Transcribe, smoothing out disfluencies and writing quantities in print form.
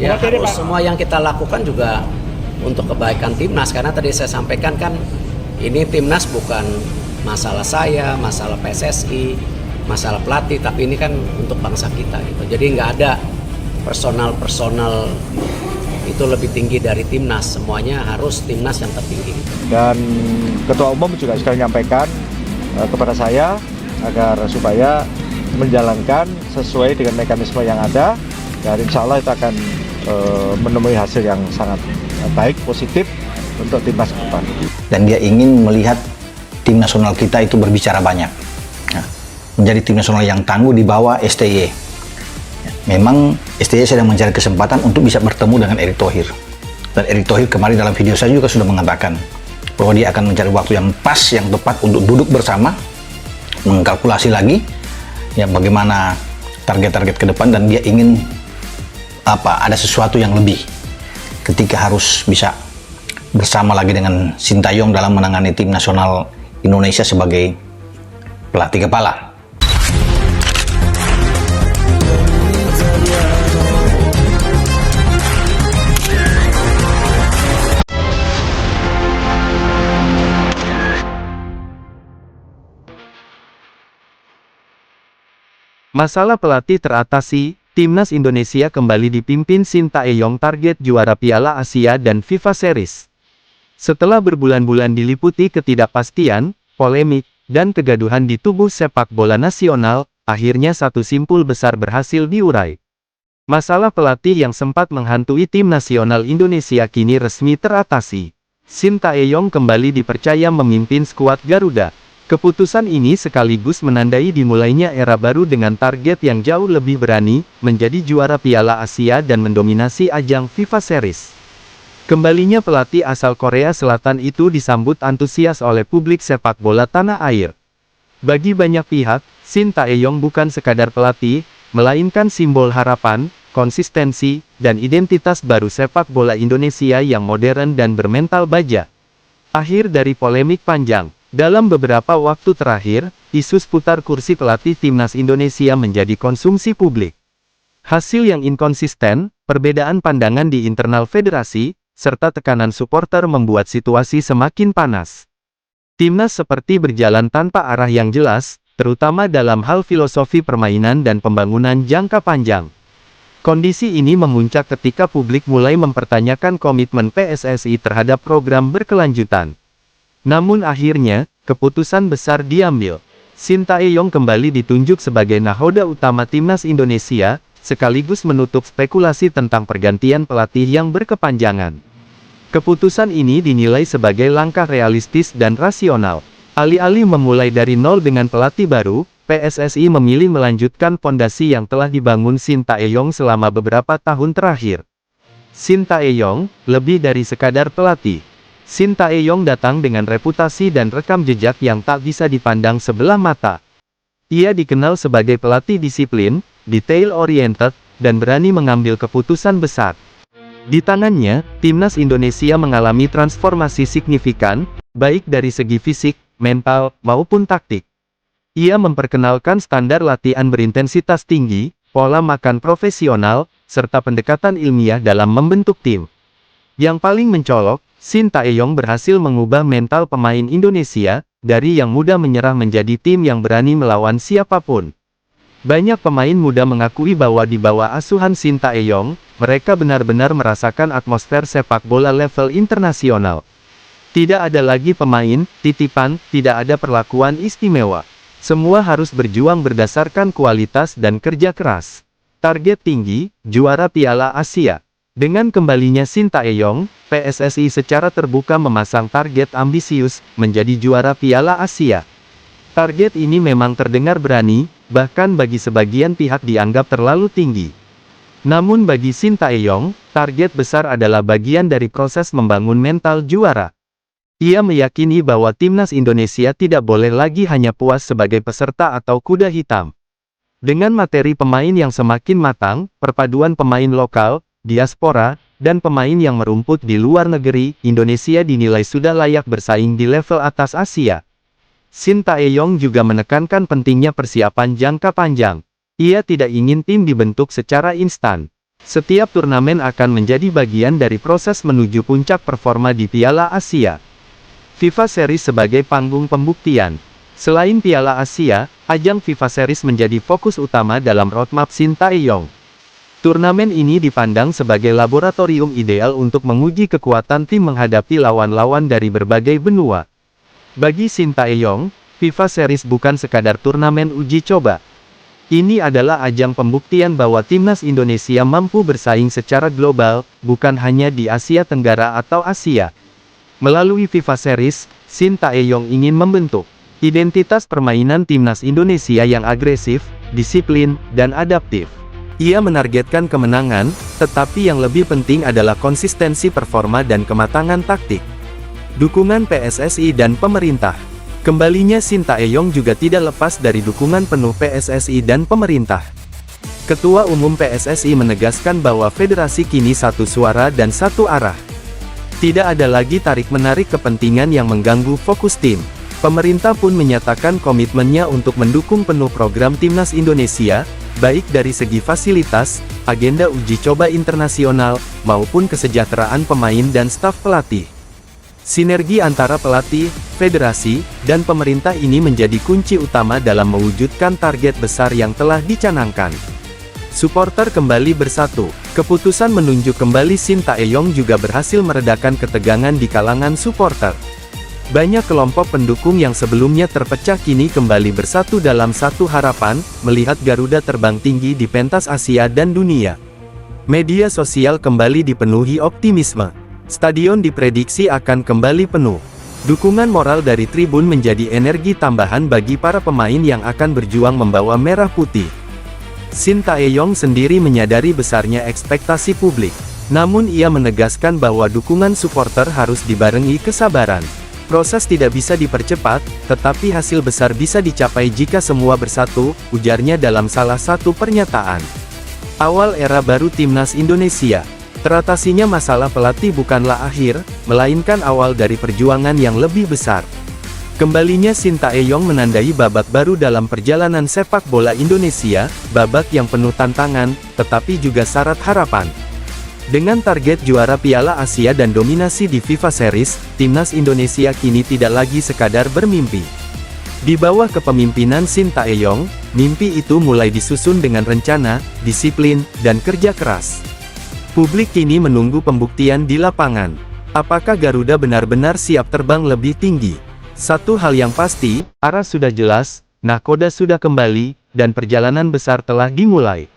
Ya harus semua yang kita lakukan juga untuk kebaikan timnas, karena tadi saya sampaikan kan ini timnas bukan masalah saya, masalah PSSI, masalah pelatih, tapi ini kan untuk bangsa kita gitu. Jadi nggak ada personal itu lebih tinggi dari timnas, semuanya harus timnas yang tertinggi. Dan Ketua Umum juga sudah menyampaikan kepada saya agar supaya menjalankan sesuai dengan mekanisme yang ada, dan insya Allah itu akan menemui hasil yang sangat baik, positif untuk timnas ke depan. Dan dia ingin melihat tim nasional kita itu berbicara banyak, menjadi tim nasional yang tangguh di bawah STY. Memang STY sedang mencari kesempatan untuk bisa bertemu dengan Erick Thohir. Dan Erick Thohir kemarin dalam video saya juga sudah mengatakan bahwa dia akan mencari waktu yang pas, yang tepat untuk duduk bersama, mengkalkulasi lagi ya bagaimana target-target ke depan, dan dia ingin ada sesuatu yang lebih ketika harus bisa bersama lagi dengan Sintayong dalam menangani tim nasional Indonesia sebagai pelatih kepala. Masalah pelatih teratasi, Timnas Indonesia kembali dipimpin Sintayong target juara Piala Asia dan FIFA Series. Setelah berbulan-bulan diliputi ketidakpastian, polemik, dan kegaduhan di tubuh sepak bola nasional, akhirnya satu simpul besar berhasil diurai. Masalah pelatih yang sempat menghantui tim nasional Indonesia kini resmi teratasi. Sintayong kembali dipercaya memimpin skuad Garuda. Keputusan ini sekaligus menandai dimulainya era baru dengan target yang jauh lebih berani, menjadi juara Piala Asia dan mendominasi ajang FIFA Series. Kembalinya pelatih asal Korea Selatan itu disambut antusias oleh publik sepak bola tanah air. Bagi banyak pihak, Sintayong bukan sekadar pelatih, melainkan simbol harapan, konsistensi, dan identitas baru sepak bola Indonesia yang modern dan bermental baja. Akhir dari polemik panjang. Dalam beberapa waktu terakhir, isu seputar kursi pelatih Timnas Indonesia menjadi konsumsi publik. Hasil yang inkonsisten, perbedaan pandangan di internal federasi, serta tekanan supporter membuat situasi semakin panas. Timnas seperti berjalan tanpa arah yang jelas, terutama dalam hal filosofi permainan dan pembangunan jangka panjang. Kondisi ini memuncak ketika publik mulai mempertanyakan komitmen PSSI terhadap program berkelanjutan. Namun akhirnya, keputusan besar diambil. Sintayong kembali ditunjuk sebagai nahoda utama Timnas Indonesia, sekaligus menutup spekulasi tentang pergantian pelatih yang berkepanjangan. Keputusan ini dinilai sebagai langkah realistis dan rasional. Alih-alih memulai dari nol dengan pelatih baru, PSSI memilih melanjutkan pondasi yang telah dibangun Sintayong selama beberapa tahun terakhir. Sintayong, lebih dari sekadar pelatih. Sintayong datang dengan reputasi dan rekam jejak yang tak bisa dipandang sebelah mata. Ia dikenal sebagai pelatih disiplin, detail-oriented, dan berani mengambil keputusan besar. Di tangannya, Timnas Indonesia mengalami transformasi signifikan, baik dari segi fisik, mental, maupun taktik. Ia memperkenalkan standar latihan berintensitas tinggi, pola makan profesional, serta pendekatan ilmiah dalam membentuk tim. Yang paling mencolok, Sintayong berhasil mengubah mental pemain Indonesia, dari yang mudah menyerah menjadi tim yang berani melawan siapapun. Banyak pemain muda mengakui bahwa di bawah asuhan Sintayong, mereka benar-benar merasakan atmosfer sepak bola level internasional. Tidak ada lagi pemain titipan, tidak ada perlakuan istimewa. Semua harus berjuang berdasarkan kualitas dan kerja keras. Target tinggi, juara Piala Asia. Dengan kembalinya Sintayong, PSSI secara terbuka memasang target ambisius, menjadi juara Piala Asia. Target ini memang terdengar berani, bahkan bagi sebagian pihak dianggap terlalu tinggi. Namun bagi Sintayong, target besar adalah bagian dari proses membangun mental juara. Ia meyakini bahwa Timnas Indonesia tidak boleh lagi hanya puas sebagai peserta atau kuda hitam. Dengan materi pemain yang semakin matang, perpaduan pemain lokal, diaspora, dan pemain yang merumput di luar negeri, Indonesia dinilai sudah layak bersaing di level atas Asia. Sintayong juga menekankan pentingnya persiapan jangka panjang. Ia tidak ingin tim dibentuk secara instan. Setiap turnamen akan menjadi bagian dari proses menuju puncak performa di Piala Asia. FIFA Series sebagai panggung pembuktian. Selain Piala Asia, ajang FIFA Series menjadi fokus utama dalam roadmap Sintayong. Turnamen ini dipandang sebagai laboratorium ideal untuk menguji kekuatan tim menghadapi lawan-lawan dari berbagai benua. Bagi Sintayong, FIFA Series bukan sekadar turnamen uji coba. Ini adalah ajang pembuktian bahwa timnas Indonesia mampu bersaing secara global, bukan hanya di Asia Tenggara atau Asia. Melalui FIFA Series, Sintayong ingin membentuk identitas permainan timnas Indonesia yang agresif, disiplin, dan adaptif. Ia menargetkan kemenangan, tetapi yang lebih penting adalah konsistensi performa dan kematangan taktik. Dukungan PSSI dan pemerintah. Kembalinya Sintayong juga tidak lepas dari dukungan penuh PSSI dan pemerintah. Ketua Umum PSSI menegaskan bahwa federasi kini satu suara dan satu arah. Tidak ada lagi tarik-menarik kepentingan yang mengganggu fokus tim. Pemerintah pun menyatakan komitmennya untuk mendukung penuh program timnas Indonesia, baik dari segi fasilitas, agenda uji coba internasional, maupun kesejahteraan pemain dan staf pelatih. Sinergi antara pelatih, federasi, dan pemerintah ini menjadi kunci utama dalam mewujudkan target besar yang telah dicanangkan. Supporter kembali bersatu. Keputusan menunjuk kembali Sintayong juga berhasil meredakan ketegangan di kalangan supporter. Banyak kelompok pendukung yang sebelumnya terpecah kini kembali bersatu dalam satu harapan, melihat Garuda terbang tinggi di pentas Asia dan dunia. Media sosial kembali dipenuhi optimisme. Stadion diprediksi akan kembali penuh. Dukungan moral dari tribun menjadi energi tambahan bagi para pemain yang akan berjuang membawa merah putih. Sintayong sendiri menyadari besarnya ekspektasi publik. Namun ia menegaskan bahwa dukungan supporter harus dibarengi kesabaran. Proses tidak bisa dipercepat, tetapi hasil besar bisa dicapai jika semua bersatu, ujarnya dalam salah satu pernyataan. Awal era baru timnas Indonesia. Teratasinya masalah pelatih bukanlah akhir, melainkan awal dari perjuangan yang lebih besar. Kembalinya Sintayong menandai babak baru dalam perjalanan sepak bola Indonesia, babak yang penuh tantangan, tetapi juga syarat harapan. Dengan target juara Piala Asia dan dominasi di FIFA Series, timnas Indonesia kini tidak lagi sekadar bermimpi. Di bawah kepemimpinan Sintayong, mimpi itu mulai disusun dengan rencana, disiplin, dan kerja keras. Publik kini menunggu pembuktian di lapangan. Apakah Garuda benar-benar siap terbang lebih tinggi? Satu hal yang pasti, arah sudah jelas, nahkoda sudah kembali, dan perjalanan besar telah dimulai.